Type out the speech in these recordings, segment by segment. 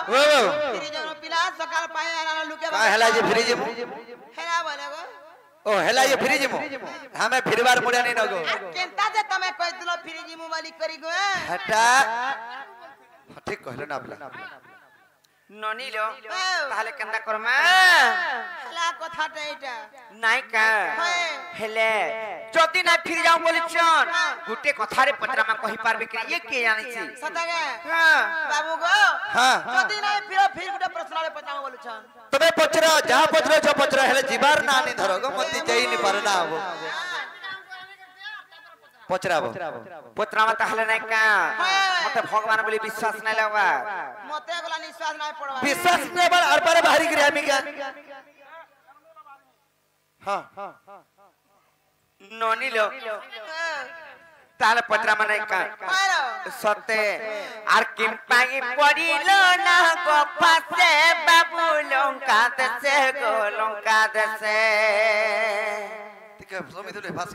ओ free जनो पिला सकाल पाए आना लुके का हेला जे फ्रिज मु हेला बोले गो ओ हेला ये फ्रिज मु हमें फिरबार मुड़े नहीं नगो केंता जे तमे कहि दिलो फ्रिज मु वाली करी गो हटा ठीक कहले ना आपला ननिलो ताहले केंदा करमा हेला कथाटा एटा नाइ का हेले जदी ना फिर जाऊ बोलिछन गुटे कथारे पत्रमा कहि पारबे के ये के जानि छी सतागे हां बाबू गो हां जदी ना फिर गुटे प्रश्नले पचाओ बोलछन तबे पचरा जहां पचरा छ पचरा हेले जीवार ना नि धरगो मती जई नि परना हो पचराबो पत्रमा ताहले नाइ का मते भगवान बोली विश्वास नै लगवा मते गला निश्वास नै पड़वा विश्वास ने बार अर पारे बाहरी गिरा मी का हां ननिलो ताले पत्रमा नाइ का सते आर किम पागी पड़िलो ना गो फासे बाबू लंका दसे गो लंका दसे ठीक है समितुले फास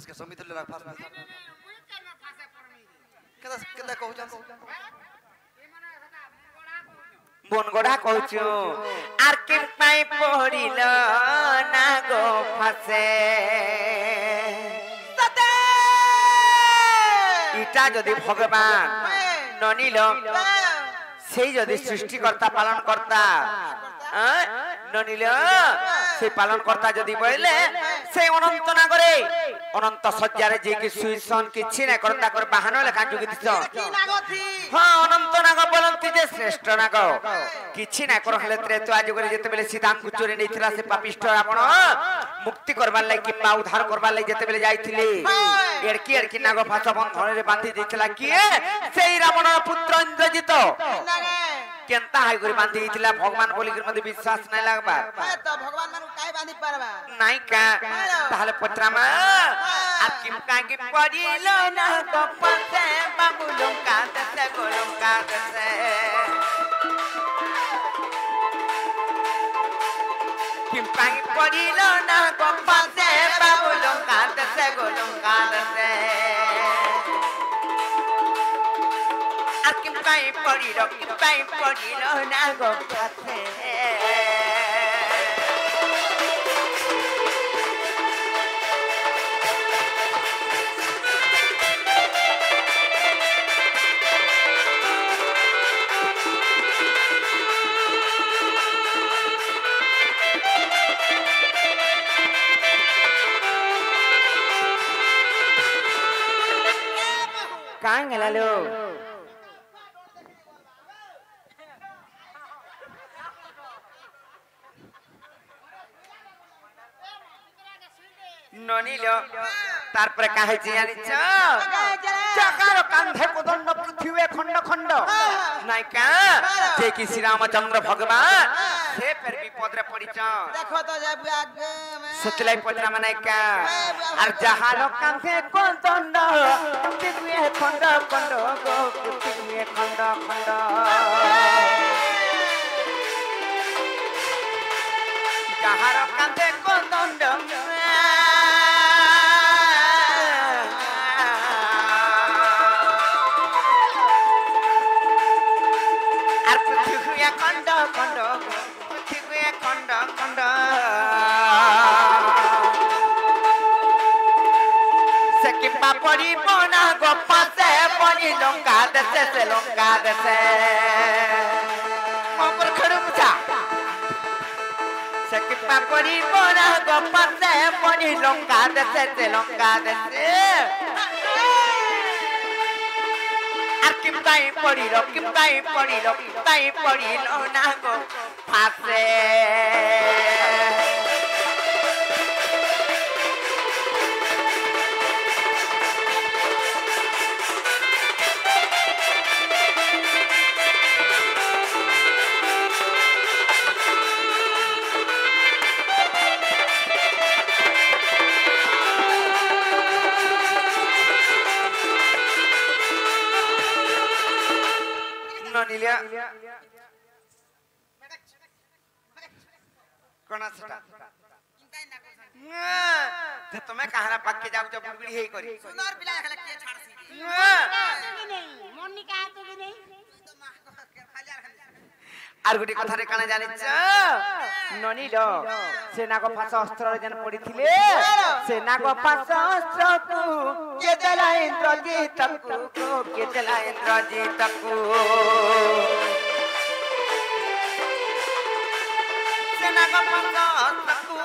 के समितुले ना फास केदा केदा कहू जा बनगोड़ा कहछु आर किम पाई पड़िलो ना गो फासे सते इटा जदि भगवान ननिलो সেই যদি সৃষ্টিকর্তা পালন কর্তা ননিল সেই পালন কর্তা যদি বলে সেই অনন্ত না করে অনন্ত সজ্জারে যে কি সুইসন কিছু না করতা করে বাহানো লেখা যোগী দিছ কি লাগতি হ্যাঁ অনন্ত নাগ বলন্তি যে শ্রেষ্ঠ নাগ কিছু না কর হলে ত্রেতা যুগরে যেতেবেলে সীতাଙ୍କୁ চোরি নেইছিলা সে পাপিষ্ঠ রাবণ মুক্তি করবার লাগি কিংবা উদ্ধার করবার লাগি যেতেবেলে যাইছিলি এড়কি নাগ ফাঁস বন্ধনে বাঁধি দিছিলা কিয়ে সেই রাবণর পুত্র ইন্দ্রজিত কেনতা হাই করে বাঁধি দিছিলা ভগবান বলির মধ্যে বিশ্বাস নাই লাগবা তো ভগবান মানু কাই বাঁধি পারবা নাই কা তাহলে পত্রামা আকিম কাকি পড়িল না কপতে বাবু লঙ্কা দসে গোলঙ্কা দসে কিম কাকি পড়িল না কপতে বাবু লঙ্কা দসে গোলঙ্কা দসে আকিম কাই পড়িল না কপতে Kang lalu. ননিলো তারপরে কাহিছি জানিছ চাকার কান্ধে কোদণ্ড পৃথিবী খণ্ড খণ্ড নাইকা যে কি শ্রীরামচন্দ্র ভগবান সে ফের বিপদরে পড়িছ দেখো তো যাবি আগে সতলাই পত্রা নাইকা আর যাহার কান্ধে কোদণ্ড পৃথিবী খণ্ড খণ্ড গো পৃথিবী খণ্ড খণ্ড যাহার কান্ধে কোদণ্ড খণ্ড খণ্ড পৃথিবী খণ্ড খণ্ড সে কিংবা পড়িব না গো পাশে পড়ি লঙ্কা দেশে সে লঙ্কা দেশে মপর খড়ু বুঝা সে কিংবা পড়িব না গো পাশে পড়ি লঙ্কা দেশে সে লঙ্কা দেশে কিমতাই পড়িল না গো ফাসে ननिलिया कोना सटा ते तुम्हें कहाना पक्के जाऊ जब बुगड़ी हे करी सुंदर पिला खले के छाड़सी नहीं मन नहीं कहा तो नहीं तो मां को खाली আর গুটি কথা রে কানা জানিছ ননিল সে নাগ ফাঁস অস্ত্র যেন পড়িছিলে সে নাগ ফাঁস অস্ত্রকু কে দেলা ইন্দ্রজিতকু কে দেলা ইন্দ্রজিতকু সে নাগ ফাঁস অস্ত্রকু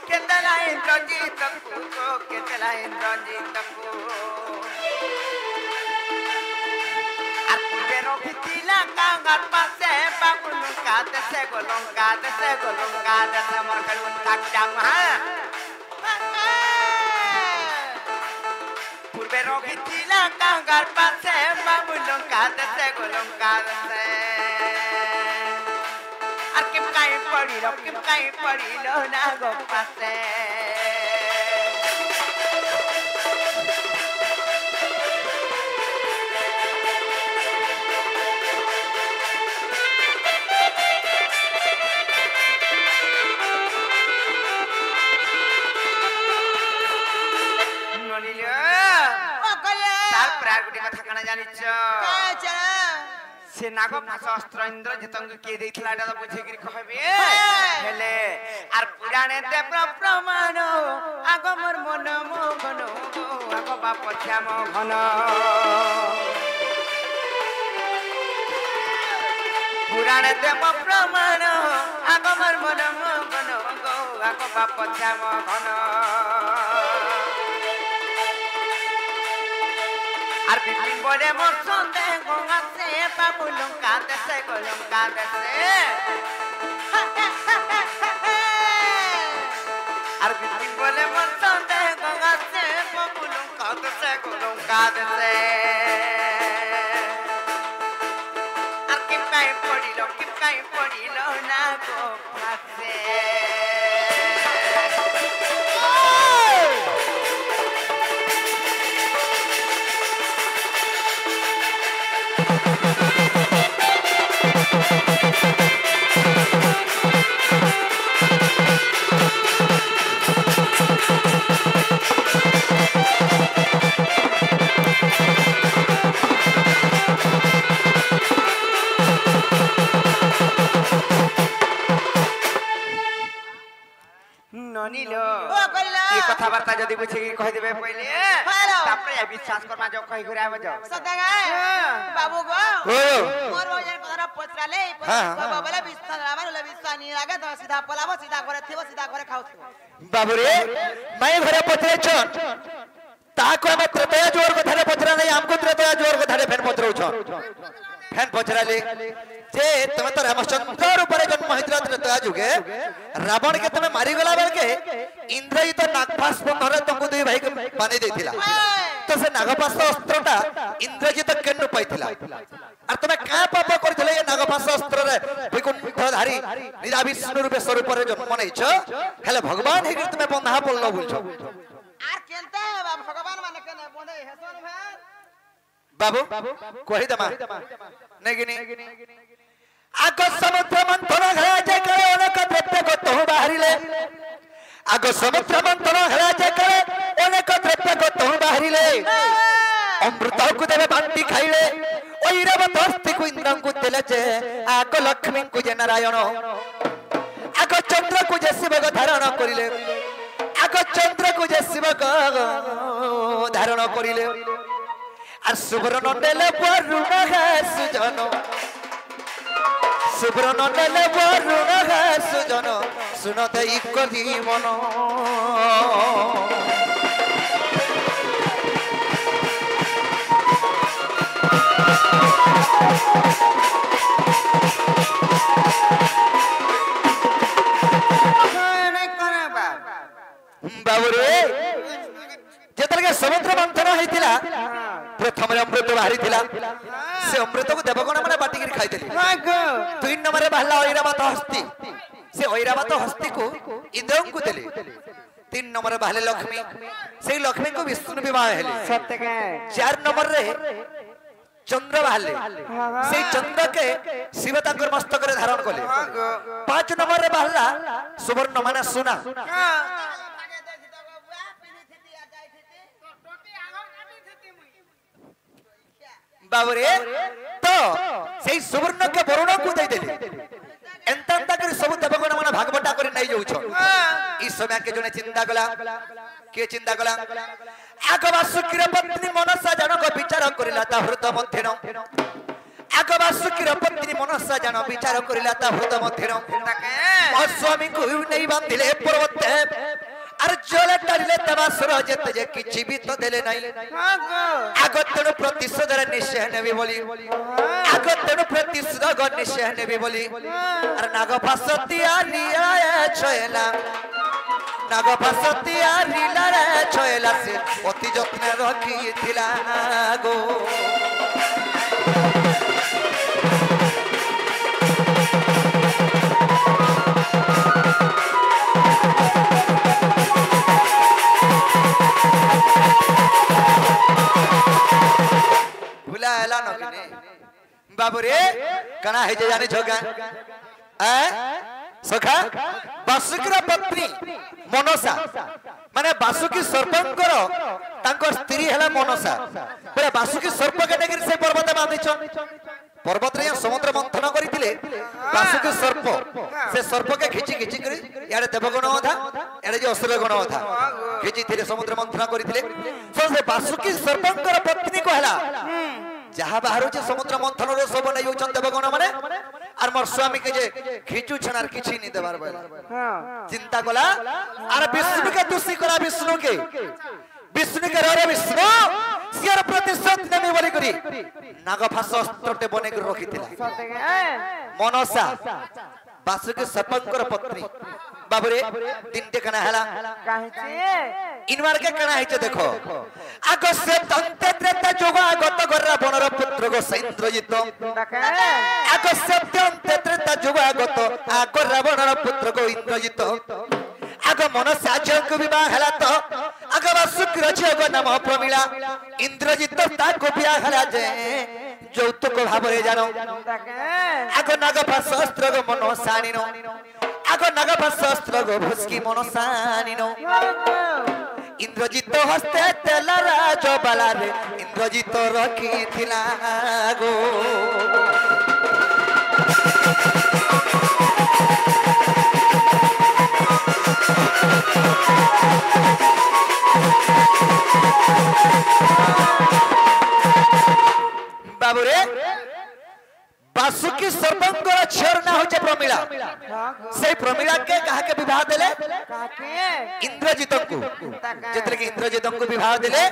কে দেলা ইন্দ্রজিতকু কে দেলা ইন্দ্রজিতকু আর পূর্বে রখিছিলা কাঙ্গার পাশে বাবু লঙ্কা দেশে গো লঙ্কা দেশে গো লঙ্কা দেশে মোর কালুন থাকতাম হ্যাঁ পূর্বে রখিছিলা কাঙ্গার পাশে বাবু লঙ্কা দেশে গো লঙ্কা দেশে আর কেম কাই পড়িল না গো পাশে সে নাগ ফাঁস অস্ত্র ইন্দ্র জিতঙ্গু কে দেইছিলা এটা তো বুঝে কি কইবে হেলে আর পুরাণে দেব প্রমাণ আগমর মন মোহন আগ বাপ শ্যাম ঘন পুরাণে দেব প্রমাণ আগমর মন মোহন আগ বাপ শ্যাম ঘন আর বিপিন বলে মোর সন্দেহ আছে বাবু লঙ্কা দেশে গো লঙ্কা দেশে আর বিপিন বলে মোর সন্দেহ আছে বাবু লঙ্কা দেশে গো লঙ্কা দেশে আর কেম কাই পড়িল না গো ফাঁসে কথাবার্তা যদি বুঝে কই দেবে পहिले তারপরে বিশ্বাস করবা যাও কই ঘুরে আবে যাও সদাগা বাবু গো মোর ওজন কথা পছরালে বাবা বলে বিশ্বাস আমার হলে বিশ্বাস নি লাগে তো সিধা পলাবো সিধা করে থিবো সিধা করে খাওছো বাবু রে মাই ঘরে পছরেছ তাহাকু আমি ত্রেতয়া জোর কথারে পছরা নাই আমকো ত্রেতয়া জোর কথারে ফেন পছরউছ ফেন পছরালে যে তুমি তো রামচন্দ্র উপরে জন্ম হইতরা ত্রেতয়া যুগে রাবণ কে তুমি মারি গলা বেলকে ইন্দ্রজিত নাগপাশ বন্ধরে তঙ্কু দুই ভাই বানি দেইতিলা তো সে নাগপাশ অস্ত্রটা ইন্দ্রজিত কেন্নু পাইতিলা আর তুমি কা পাপ করিতলে এই নাগপাশ অস্ত্ররে বৈকুণ্ঠধারী নিরা বিষ্ণু রূপে স্বরূপরে জন্ম নেইছ হেলে ভগবান হেগি তুমি বন্ধা পড়ল বলছ আর কেনতে ভগবান মানে কেন বন্ধে হেসন ভাই বাবু কহি দমা নেগিনি আগ সমুদ্র মন্থন হয়ে যে করে অনেক দ্রব্য গত বাহারিলে আগ সমুদ্র মন্থন হয়ে যে করে অনেক দ্রব্য গত বাহারিলে অমৃতকু দেবে বান্টি খাইলে ঐরাবত হস্তিকু ইন্দ্রঙ্কু দেলে যে আগ লক্ষ্মীঙ্কু যে নারায়ণ আগ চন্দ্রকু যে শিবক ধারণ করিলে আগ চন্দ্রকু যে শিবক ধারণ করিলে আর সুবর্ণ নেলে বরুণ সুজন সুবর্ণ নেলে বরুণ সুজন শুনতে ইকলি মন বাবু রে যেতবে সমুদ্র মন্থন হয়েছিল প্রথমে অমৃত বাহারি সে অমৃত को দেবগণ মানে বাটিকি খাইদেলি দুই নম্বরে বাহলা ঐরাবত হস্তি সে ঐরাবত হস্তি को ইন্দ্রଙ୍କୁ দেলে তিন নম্বরে বাহলে লক্ষ্মী সেই লক্ষ্মী को विष्णु विवाह हेले सत्य के चार नंबर रे चंद्र बाहले সেই চন্দ্র के शिव ताकर मस्तक रे धारण कले पांच नंबर रे बाहला सुवर्ण माने सोना बाबरे तो সেই সুবর্ণ के वरुण को दे देले କରି नै जाउछ ई समय के जने चिंता कला के चिंता कला आग बासुकीर पत्नी मनसा जनक विचार करिला ता हृदय मध्य आग बासुकीर पत्नी मनसा जन विचार करिला ता हृदय मध्य मो स्वामी को नै बांधिले पर्वते अरे जोले टाड़िले तबासुर जेते जे किछि भी तो देले नै आगतनु प्रतिशोध रे निश्चय नेबी बोली आगतनु प्रतिशोध ग निश्चय नेबी बोली अरे नागपासतिया लिया छयला नागपासतिया लीला रे छयला से अति যত্নে रखिथिला गो भुलाएला न किने बाबू रे कना हे जे जानि छोका सखा बासुकीर पत्नी मनसा माने बासुकी सर्पंकर तांकर स्त्री हला मनसा बरे बासुकी सर्प के नेगिर से पर्वत बांधिछ पर्वत रे समुद्र मंथन करिथिले बासुकी सर्प से सर्प के खिची खिची करी याडे देवगण था याडे जे असुर गण था खिची थिले समुद्र मंथन करिथिले से बासुकी सर्पंकर पत्नी कहला जहा बाहर छे समुद्र मंथन रो सब नै होचन देवगण माने आर मोर स्वामी के जे खिचू छनार किछि नि देबार बेला चिंता कला आर विष्णु के दोषी करा विष्णु के रे विष्णु सियर प्रतिशोध नेबे बोली करी नागफास अस्त्रटे बने के रखिथिला मनसा बासुकी सर्पंकर पत्नी बाबरे तीनटे कना हला काहे छे इनवार के कना हिचे देखो आगो से तंते त्रेता जोगा आगत गररा बनर पुत्र गो सैंद्रजित आगो से तंते त्रेता जोगा आगत आगो रावणर पुत्र गो इंद्रजित आगो मनसा को विवाह हला तो आगो बासुकीर झियो नाम प्रमिला इंद्रजित ताको विवाह हला जे যৌতুক ভাবরে জানো আগ নাগপাশ অস্ত্র গো মনসানিনো আগ নাগপাশ অস্ত্র গো ভুসকি মনসানিনো ইন্দ্রজিত হস্তে তেলা রাজবালারে ইন্দ্রজিত রখিথিলা গো बाबूरे बासुकी सर्पंकर छर ना होचे प्रमिला से प्रमिला के कहा के विवाह देले इंद्रजित को जेतरे के इंद्रजित को विवाह देले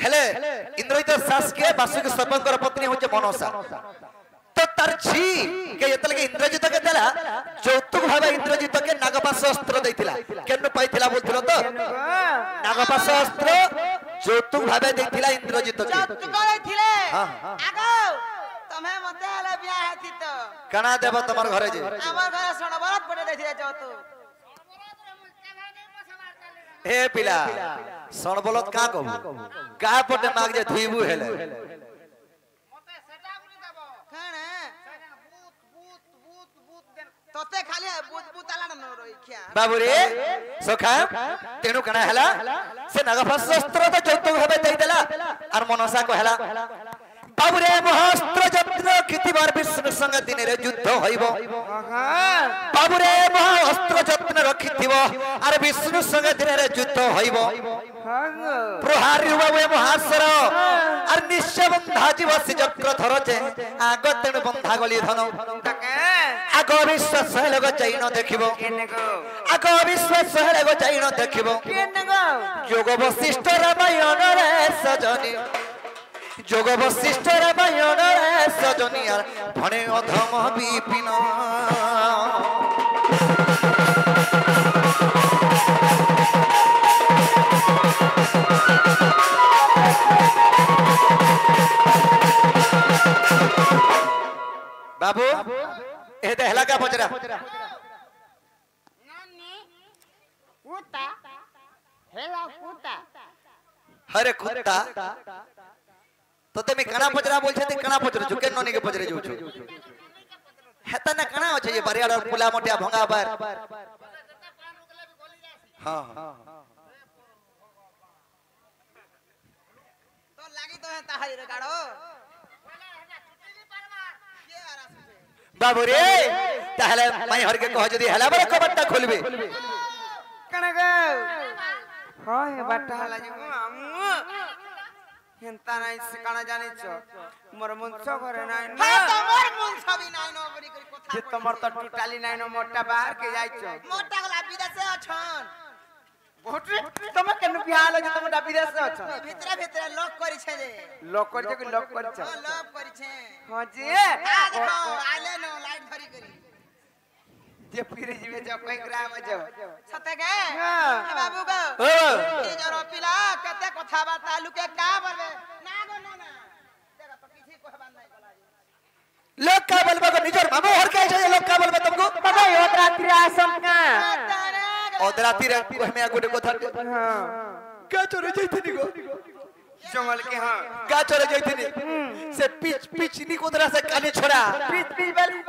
हेले इंद्रजित सास के बासुकी सर्पंकर पत्नी होचे मनसा तो तरछी के जेतले के इंद्रजित के देला जौतुक भाबा इंद्रजित के नागपाश अस्त्र दैथिला केनु पाइथिला बोलथिलो तो नागपाश अस्त्र जौतुक भाबे दैथिला इंद्रजित के जौतुक दैथिले आगो तमे मते हला बियाह हेथि तो कना देबो तमर घरे जे हमर घरे सोना बरत पटे दैथिले जौतुक ए पिला सणबलत का कहबो का पटे माग जे धुइबू हेले तोते खाली बुत आला न रोई खिया बाबूरे सखा तेनु कना हला से नागपाश अस्त्र तो जौतुक भाबे देई देला आर मनसा को हला बाबूरे महास्त्र जत्न कितिबार विष्णु संग दिने रे युद्ध होइबो बाबूरे महास्त्र जत्न रखिथिबो आर विष्णु संग दिने रे युद्ध होइबो प्रहारी हुए महासर आर निश्चय बंधा जीव से चक्र धरजे आगतेन बंधा गली धन आग विश्वास हेलग जाइन देखिबो आग विश्वास हेलग जाइन देखिबो जोग वशिष्ठ रामायण रे सजनी जोग वशिष्ठ रामायण रे सजनी आर भने अधम विपिन बाबू ए देहला का पचरा नानी कुत्ता हेला कुत्ता हरे कुत्ता तो तेमी कणा पचरा बोलछे ते कणा पचरा छु केन ननी के पचरे जाउ छु हेता ना कणा होछे ये बरियाड और पुला मोटिया भंगा बार हां तो लागी तो है ताहारी रे गाड़ो बाबू रे ताहले माई हर के कह जदी हला बरे कबट्टा खोलबे कण गो हां हे बाटा हला जे हेंता नाइ से काना जानि छ मोर मुंछ घरे नाइ न हां तमर मुंछ भी नाइ न बरी करी कथा जे तमर त टोटाली नाइ न मोटा बाहर के जाय छ मोटा गला विदेशे अछन भोटरे तमे केनु बिहाल जे तमे विदेशे अछ भितरा भितरा लॉक करी छे जे लॉक कर जे लॉक कर छ लॉक करी छे हां जी आले न लाइट धरी करी जे फिर जीवे जो कोई ग्राम जो सते गे हां बाबू गो ओ फिर जरो पिला कते कथा बाता लुके का बरबे ना गो ना देखा तो किसी को बात नहीं बोला लोग का बोलबे को निजर मामू हर के छे लोग का बोलबे तुमको बाबा ओत रात्रि आसम का ओदराती रे में गुडे को थट हां का चोरे जइथिनी गो जंगल के हां का चोरे जइथिनी से पिच पिच नी कोदरा से काली छोड़ा पिच पिच वाली